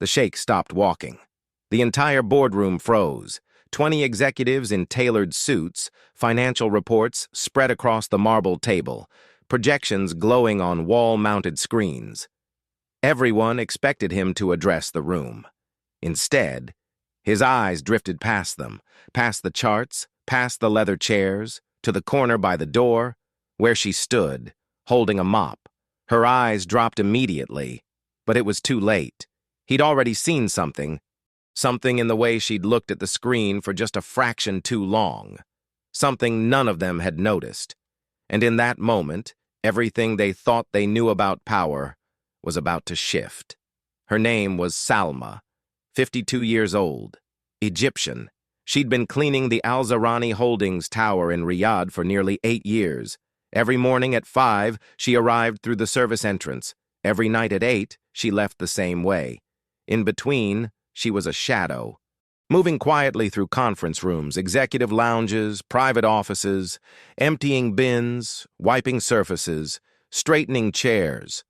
The sheikh stopped walking. The entire boardroom froze. 20 executives in tailored suits, financial reports spread across the marble table, projections glowing on wall-mounted screens. Everyone expected him to address the room. Instead, his eyes drifted past them, past the charts, past the leather chairs, to the corner by the door, where she stood, holding a mop. Her eyes dropped immediately, but it was too late. He'd already seen something in the way she'd looked at the screen for just a fraction too long. Something none of them had noticed. And in that moment, everything they thought they knew about power was about to shift. Her name was Salma, 52 years old, Egyptian. She'd been cleaning the Al-Zahrani Holdings Tower in Riyadh for nearly 8 years. Every morning at 5, she arrived through the service entrance. Every night at 8, she left the same way. In between, she was a shadow, moving quietly through conference rooms, executive lounges, private offices, emptying bins, wiping surfaces, straightening chairs.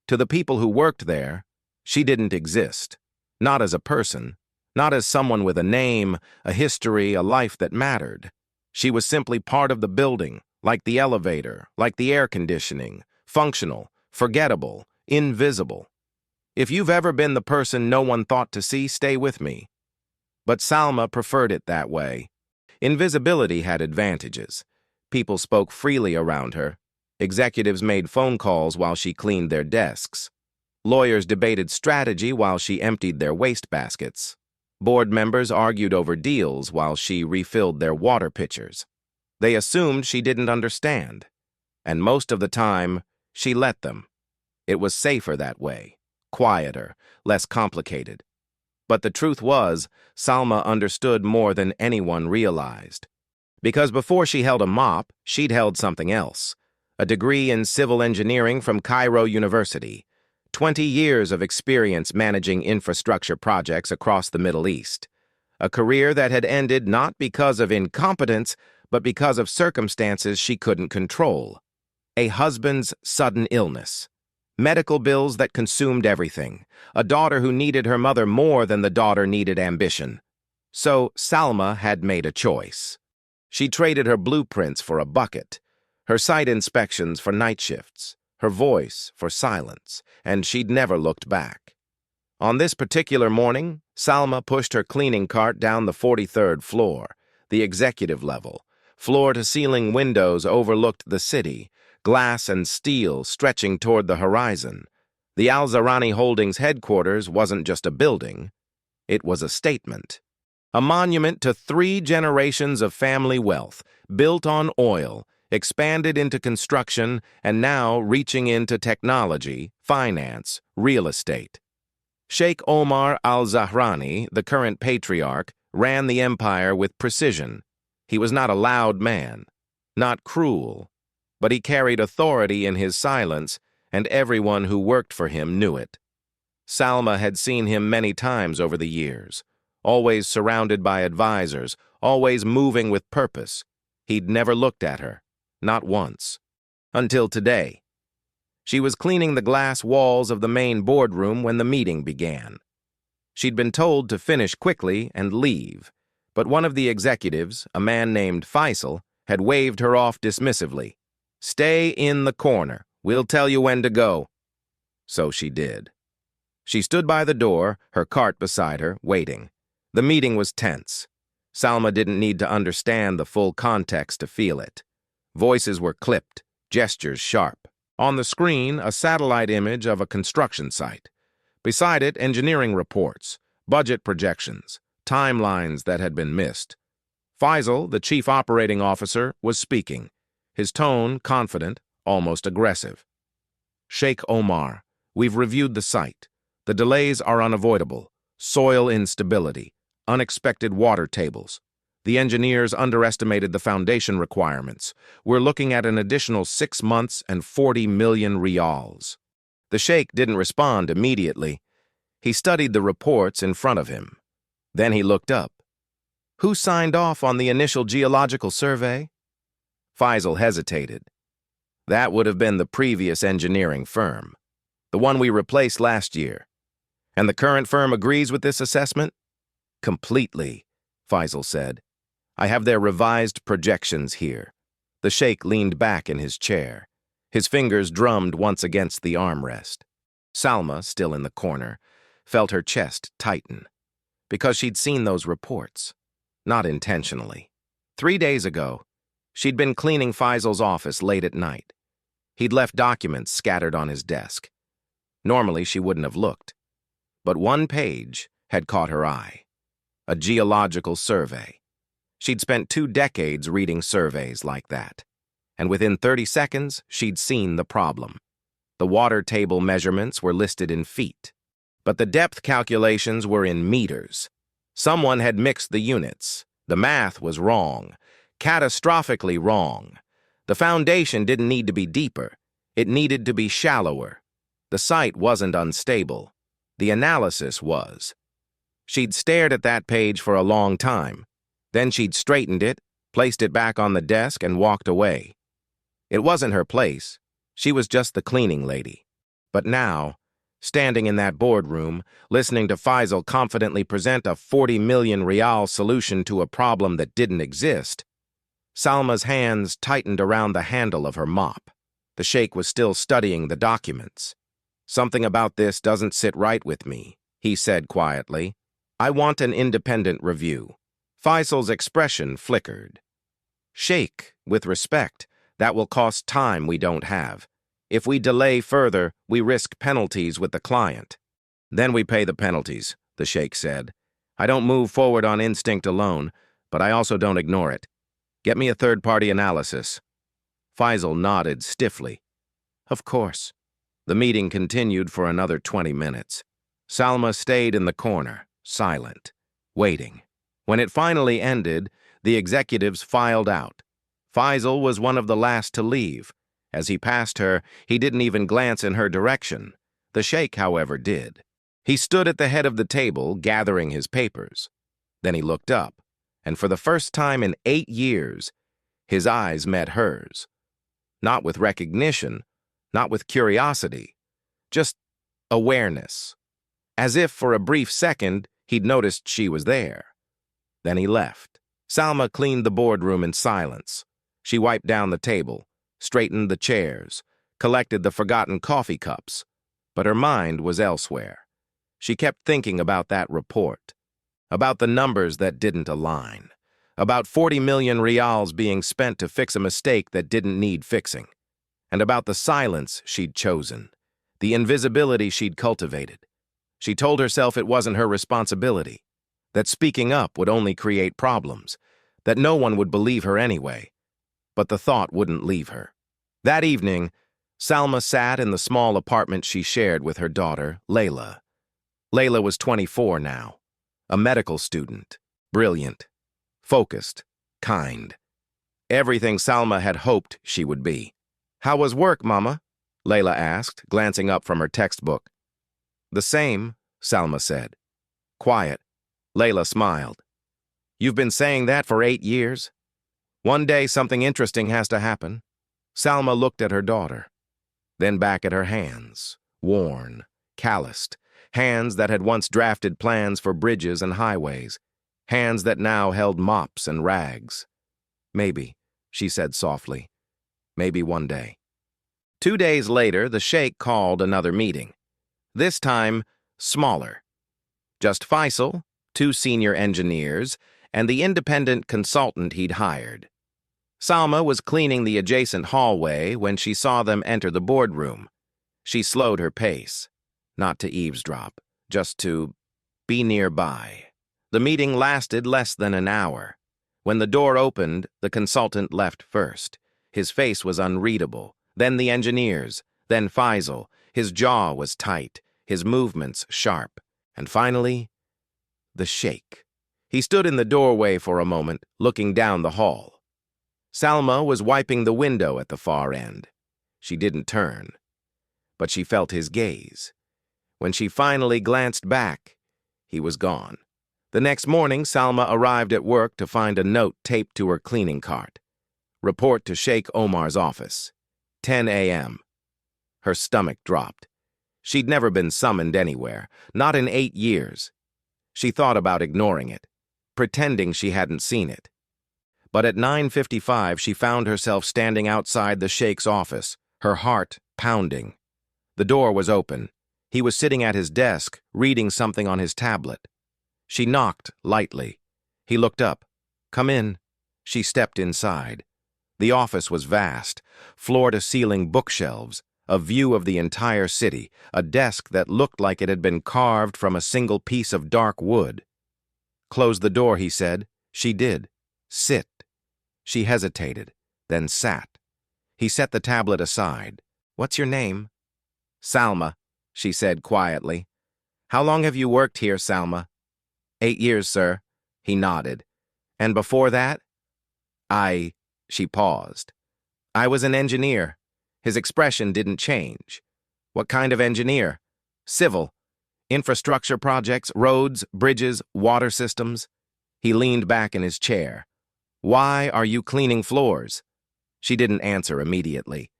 To the people who worked there, she didn't exist. Not as a person, not as someone with a name, a history, a life that mattered. She was simply part of the building, like the elevator, like the air conditioning, functional, forgettable, invisible. If you've ever been the person no one thought to see, stay with me. But Salma preferred it that way. Invisibility had advantages. People spoke freely around her. Executives made phone calls while she cleaned their desks. Lawyers debated strategy while she emptied their wastebaskets. Board members argued over deals while she refilled their water pitchers. They assumed she didn't understand, and most of the time, she let them. It was safer that way, quieter, less complicated. But the truth was, Salma understood more than anyone realized. Because before she held a mop, she'd held something else. A degree in civil engineering from Cairo University. 20 years of experience managing infrastructure projects across the Middle East. A career that had ended not because of incompetence, but because of circumstances she couldn't control. A husband's sudden illness. Medical bills that consumed everything. A daughter who needed her mother more than the daughter needed ambition. So Salma had made a choice. She traded her blueprints for a bucket, her site inspections for night shifts, her voice for silence, and she'd never looked back. On this particular morning, Salma pushed her cleaning cart down the 43rd floor, the executive level. Floor-to-ceiling windows overlooked the city, glass and steel stretching toward the horizon. The Al-Zahrani Holdings headquarters wasn't just a building, it was a statement. A monument to 3 generations of family wealth, built on oil, expanded into construction, and now reaching into technology, finance, real estate. Sheikh Omar al-Zahrani, the current patriarch, ran the empire with precision. He was not a loud man, not cruel, but he carried authority in his silence, and everyone who worked for him knew it. Salma had seen him many times over the years, always surrounded by advisors, always moving with purpose. He'd never looked at her, not once. Until today. She was cleaning the glass walls of the main boardroom when the meeting began. She'd been told to finish quickly and leave, but one of the executives, a man named Faisal, had waved her off dismissively. "Stay in the corner. We'll tell you when to go." So she did. She stood by the door, her cart beside her, waiting. The meeting was tense. Salma didn't need to understand the full context to feel it. Voices were clipped, gestures sharp. On the screen, a satellite image of a construction site. Beside it, engineering reports, budget projections, timelines that had been missed. Faisal, the chief operating officer, was speaking, his tone confident, almost aggressive. "Sheikh Omar, we've reviewed the site. The delays are unavoidable. Soil instability, unexpected water tables. The engineers underestimated the foundation requirements. We're looking at an additional 6 months and 40 million riyals." The sheikh didn't respond immediately. He studied the reports in front of him. Then he looked up. "Who signed off on the initial geological survey?" Faisal hesitated. "That would have been the previous engineering firm, the one we replaced last year." And the current firm agrees with this assessment? Completely, Faisal said. I have their revised projections here. The sheikh leaned back in his chair. His fingers drummed once against the armrest. Salma, still in the corner, felt her chest tighten. Because she'd seen those reports. Not intentionally. 3 days ago, she'd been cleaning Faisal's office late at night. He'd left documents scattered on his desk. Normally, she wouldn't have looked. But one page had caught her eye. A geological survey. She'd spent 2 decades reading surveys like that. And within 30 seconds, she'd seen the problem. The water table measurements were listed in feet. But the depth calculations were in meters. Someone had mixed the units. The math was wrong. Catastrophically wrong. The foundation didn't need to be deeper. It needed to be shallower. The site wasn't unstable. The analysis was. She'd stared at that page for a long time. Then she'd straightened it, placed it back on the desk, and walked away. It wasn't her place. She was just the cleaning lady. But now, standing in that boardroom, listening to Faisal confidently present a 40 million rial solution to a problem that didn't exist, Salma's hands tightened around the handle of her mop. The sheikh was still studying the documents. Something about this doesn't sit right with me, he said quietly. I want an independent review. Faisal's expression flickered. Sheikh, with respect, that will cost time we don't have. If we delay further, we risk penalties with the client. Then we pay the penalties, the sheikh said. I don't move forward on instinct alone, but I also don't ignore it. Get me a third-party analysis. Faisal nodded stiffly. Of course. The meeting continued for another 20 minutes. Salma stayed in the corner, silent, waiting. When it finally ended, the executives filed out. Faisal was one of the last to leave. As he passed her, he didn't even glance in her direction. The sheikh, however, did. He stood at the head of the table, gathering his papers. Then he looked up, and for the first time in 8 years, his eyes met hers. Not with recognition, not with curiosity, just awareness. As if for a brief second, he'd noticed she was there. Then he left. Salma cleaned the boardroom in silence. She wiped down the table, straightened the chairs, collected the forgotten coffee cups. But her mind was elsewhere. She kept thinking about that report, about the numbers that didn't align, about 40 million rials being spent to fix a mistake that didn't need fixing, and about the silence she'd chosen, the invisibility she'd cultivated. She told herself it wasn't her responsibility, that speaking up would only create problems, that no one would believe her anyway. But the thought wouldn't leave her. That evening, Salma sat in the small apartment she shared with her daughter, Layla. Layla was 24 now, a medical student, brilliant, focused, kind. Everything Salma had hoped she would be. How was work, Mama? Layla asked, glancing up from her textbook. The same, Salma said. Quiet. Layla smiled. You've been saying that for 8 years? One day something interesting has to happen. Salma looked at her daughter, then back at her hands, worn, calloused, hands that had once drafted plans for bridges and highways, hands that now held mops and rags. Maybe, she said softly, maybe one day. 2 days later, the sheikh called another meeting. This time, smaller. Just Faisal, 2 senior engineers, and the independent consultant he'd hired. Salma was cleaning the adjacent hallway when she saw them enter the boardroom. She slowed her pace, not to eavesdrop, just to be nearby. The meeting lasted less than an hour. When the door opened, the consultant left first. His face was unreadable, then the engineers, then Faisal. His jaw was tight, his movements sharp, and finally, the sheikh. He stood in the doorway for a moment, looking down the hall. Salma was wiping the window at the far end. She didn't turn, but she felt his gaze. When she finally glanced back, he was gone. The next morning, Salma arrived at work to find a note taped to her cleaning cart. Report to Sheikh Omar's office. 10 a.m. Her stomach dropped. She'd never been summoned anywhere, not in 8 years. She thought about ignoring it, pretending she hadn't seen it. But at 9:55, she found herself standing outside the Sheikh's office, her heart pounding. The door was open. He was sitting at his desk, reading something on his tablet. She knocked lightly. He looked up. "Come in." She stepped inside. The office was vast, floor-to-ceiling bookshelves, a view of the entire city, a desk that looked like it had been carved from a single piece of dark wood. "Close the door," he said. She did. "Sit." She hesitated, then sat. He set the tablet aside. "What's your name?" "Salma," she said quietly. "How long have you worked here, Salma?" 8 years, sir." He nodded. "And before that?" She paused. "I was an engineer." His expression didn't change. "What kind of engineer?" "Civil. Infrastructure projects, roads, bridges, water systems." He leaned back in his chair. "Why are you cleaning floors?" She didn't answer immediately.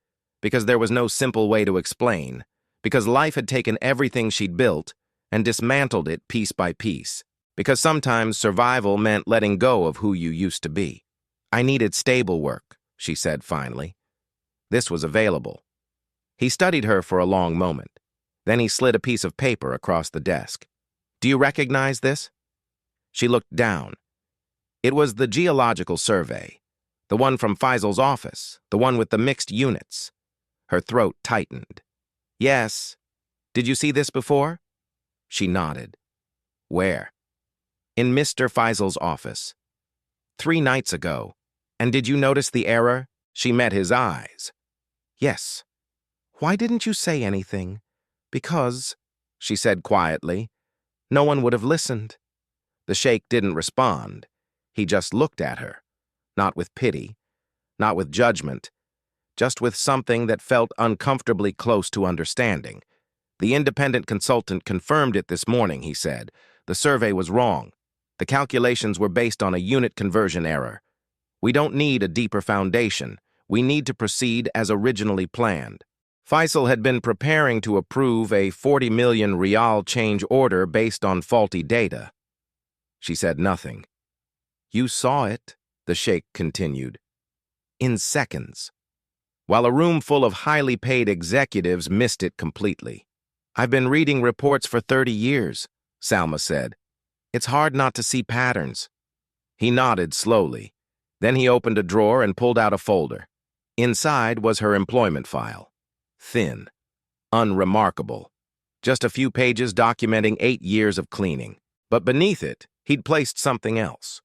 Because there was no simple way to explain. Because life had taken everything she'd built and dismantled it piece by piece. Because sometimes survival meant letting go of who you used to be. "I needed stable work," she said finally. This was available. He studied her for a long moment. Then he slid a piece of paper across the desk. "Do you recognize this?" She looked down. It was the geological survey. The one from Faisal's office. The one with the mixed units. Her throat tightened. "Yes. Did you see this before?" She nodded. "Where?" "In Mr. Faisal's office. 3 nights ago. And did you notice the error?" She met his eyes. "Yes." "Why didn't you say anything?" "Because," she said quietly, "no one would have listened." The sheikh didn't respond. He just looked at her. Not with pity, not with judgment, just with something that felt uncomfortably close to understanding. "The independent consultant confirmed it this morning," he said. "The survey was wrong. The calculations were based on a unit conversion error. We don't need a deeper foundation. We need to proceed as originally planned." Faisal had been preparing to approve a 40 million rial change order based on faulty data. She said nothing. "You saw it," the sheikh continued. "In seconds." While a room full of highly paid executives missed it completely. "I've been reading reports for 30 years, Salma said. "It's hard not to see patterns." He nodded slowly. Then he opened a drawer and pulled out a folder. Inside was her employment file. Thin. Unremarkable. Just a few pages documenting 8 years of cleaning. But beneath it, he'd placed something else.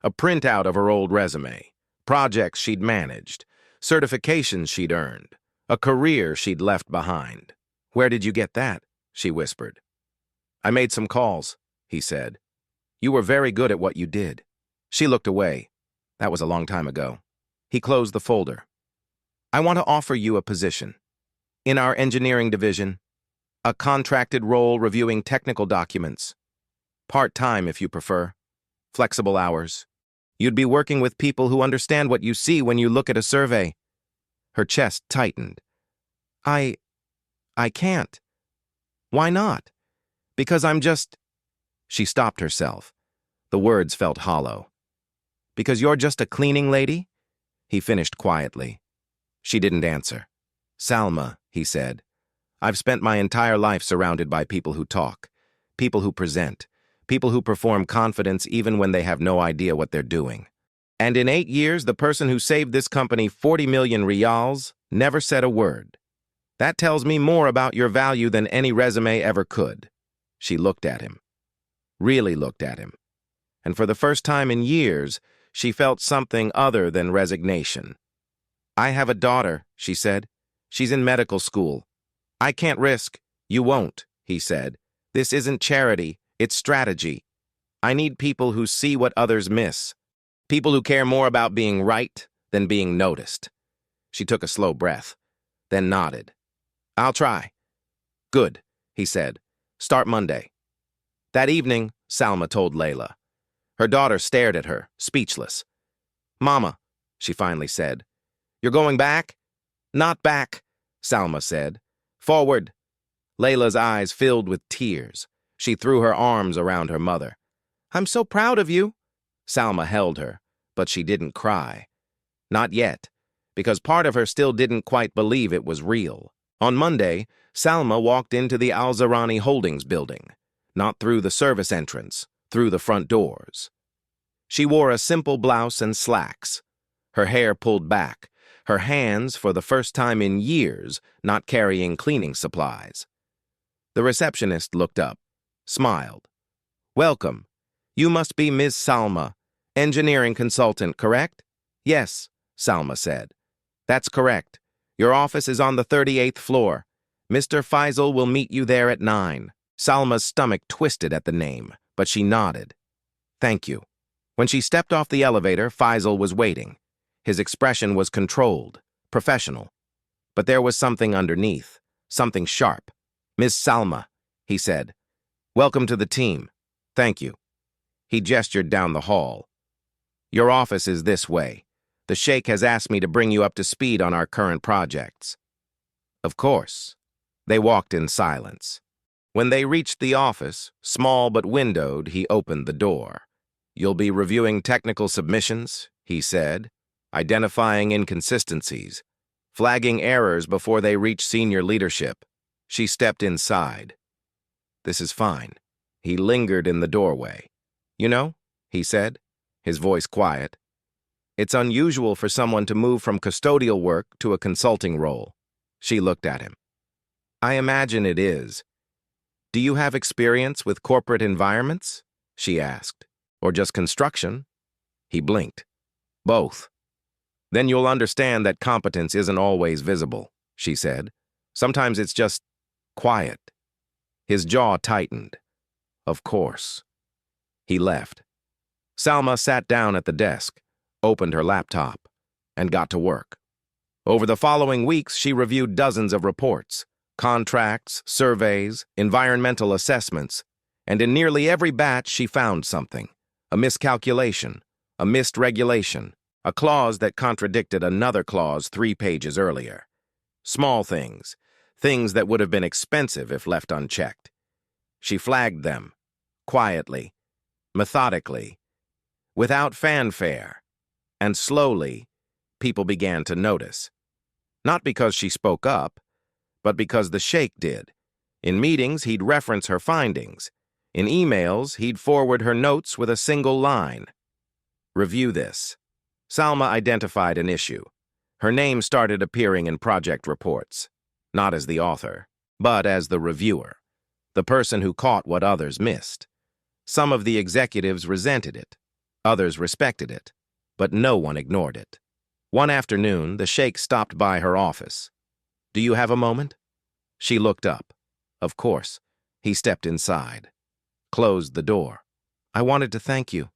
A printout of her old resume. Projects she'd managed. Certifications she'd earned. A career she'd left behind. "Where did you get that?" she whispered. "I made some calls," he said. "You were very good at what you did." She looked away. That was a long time ago. He closed the folder. "I want to offer you a position. In our engineering division. A contracted role reviewing technical documents. Part-time if you prefer. Flexible hours. You'd be working with people who understand what you see when you look at a survey." Her chest tightened. I can't." "Why not?" "Because I'm just—" She stopped herself. The words felt hollow. "Because you're just a cleaning lady?" He finished quietly. She didn't answer. "Salma," he said, "I've spent my entire life surrounded by people who talk, people who present, people who perform confidence even when they have no idea what they're doing. And in 8 years, the person who saved this company 40 million rials never said a word. That tells me more about your value than any resume ever could." She looked at him. Really looked at him. And for the first time in years, she felt something other than resignation. "I have a daughter," she said. "She's in medical school. I can't risk—" "You won't," he said. "This isn't charity, it's strategy. I need people who see what others miss. People who care more about being right than being noticed." She took a slow breath, then nodded. "I'll try." "Good," he said. "Start Monday." That evening, Salma told Layla. Her daughter stared at her, speechless. "Mama," she finally said. "You're going back?" "Not back," Salma said. "Forward." Layla's eyes filled with tears. She threw her arms around her mother. "I'm so proud of you." Salma held her, but she didn't cry. Not yet, because part of her still didn't quite believe it was real. On Monday, Salma walked into the Al-Zarani Holdings building, not through the service entrance, through the front doors. She wore a simple blouse and slacks, her hair pulled back, her hands, for the first time in years, not carrying cleaning supplies. The receptionist looked up, smiled. "Welcome. You must be Ms. Salma, engineering consultant, correct?" "Yes," Salma said. "That's correct. Your office is on the 38th floor. Mr. Faisal will meet you there at 9. Salma's stomach twisted at the name, but she nodded. "Thank you." When she stepped off the elevator, Faisal was waiting. His expression was controlled, professional. But there was something underneath, something sharp. "Ms. Salma," he said. "Welcome to the team. Thank you." He gestured down the hall. "Your office is this way. The Sheikh has asked me to bring you up to speed on our current projects." Of course. They walked in silence. When they reached the office, small but windowed, he opened the door. "You'll be reviewing technical submissions," he said, "identifying inconsistencies, flagging errors before they reach senior leadership." She stepped inside. "This is fine." He lingered in the doorway. "You know," he said, his voice quiet, "it's unusual for someone to move from custodial work to a consulting role." She looked at him. "I imagine it is. Do you have experience with corporate environments?" she asked. "Or just construction?" He blinked. "Both." "Then you'll understand that competence isn't always visible," she said. "Sometimes it's just quiet." His jaw tightened. "Of course." He left. Salma sat down at the desk, opened her laptop, and got to work. Over the following weeks, she reviewed dozens of reports, contracts, surveys, environmental assessments, and in nearly every batch she found something: a miscalculation, a missed regulation, a clause that contradicted another clause 3 pages earlier. Small things, things that would have been expensive if left unchecked. She flagged them, quietly, methodically, without fanfare, and slowly, people began to notice. Not because she spoke up, but because the Sheikh did. In meetings, he'd reference her findings. In emails, he'd forward her notes with a single line. "Review this." Salma identified an issue. Her name started appearing in project reports, not as the author, but as the reviewer, the person who caught what others missed. Some of the executives resented it, others respected it, but no one ignored it. One afternoon, the Sheikh stopped by her office. "Do you have a moment?" She looked up. Of course. He stepped inside, closed the door. "I wanted to thank you."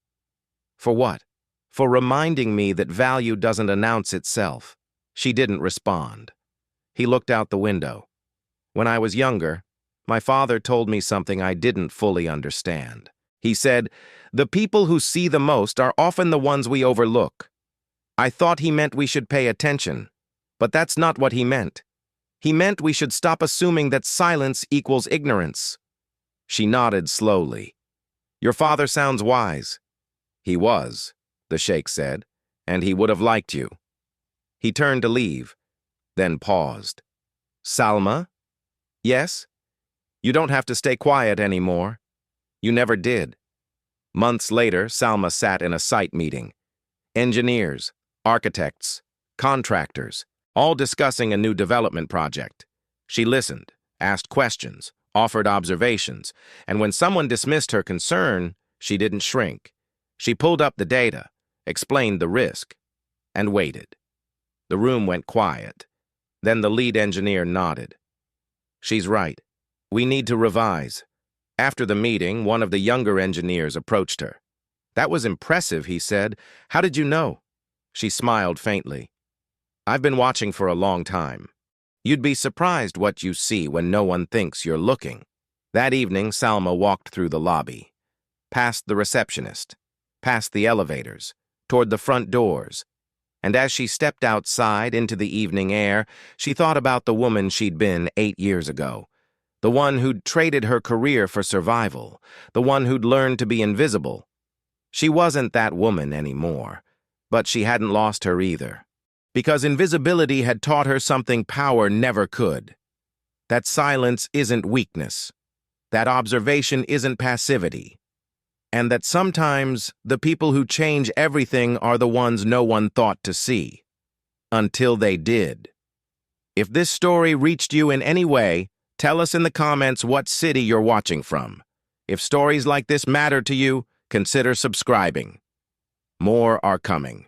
"For what?" "For reminding me that value doesn't announce itself." She didn't respond. He looked out the window. "When I was younger, my father told me something I didn't fully understand. He said, 'The people who see the most are often the ones we overlook.' I thought he meant we should pay attention, but that's not what he meant. He meant we should stop assuming that silence equals ignorance." She nodded slowly. "Your father sounds wise." "He was," the Sheikh said, "and he would have liked you." He turned to leave, then paused. "Salma?" "Yes?" "You don't have to stay quiet anymore." "You never did." Months later, Salma sat in a site meeting. Engineers, architects, contractors, all discussing a new development project. She listened, asked questions, offered observations, and when someone dismissed her concern, she didn't shrink. She pulled up the data, explained the risk, and waited. The room went quiet. Then the lead engineer nodded. "She's right. We need to revise." After the meeting, one of the younger engineers approached her. "That was impressive," he said. "How did you know?" She smiled faintly. "I've been watching for a long time. You'd be surprised what you see when no one thinks you're looking." That evening, Salma walked through the lobby, past the receptionist, past the elevators, toward the front doors. And as she stepped outside into the evening air, she thought about the woman she'd been 8 years ago. the one who'd traded her career for survival, the one who'd learned to be invisible. She wasn't that woman anymore, but she hadn't lost her either, because invisibility had taught her something power never could. That silence isn't weakness, that observation isn't passivity, and that sometimes the people who change everything are the ones no one thought to see, until they did. If this story reached you in any way, tell us in the comments what city you're watching from. If stories like this matter to you, consider subscribing. More are coming.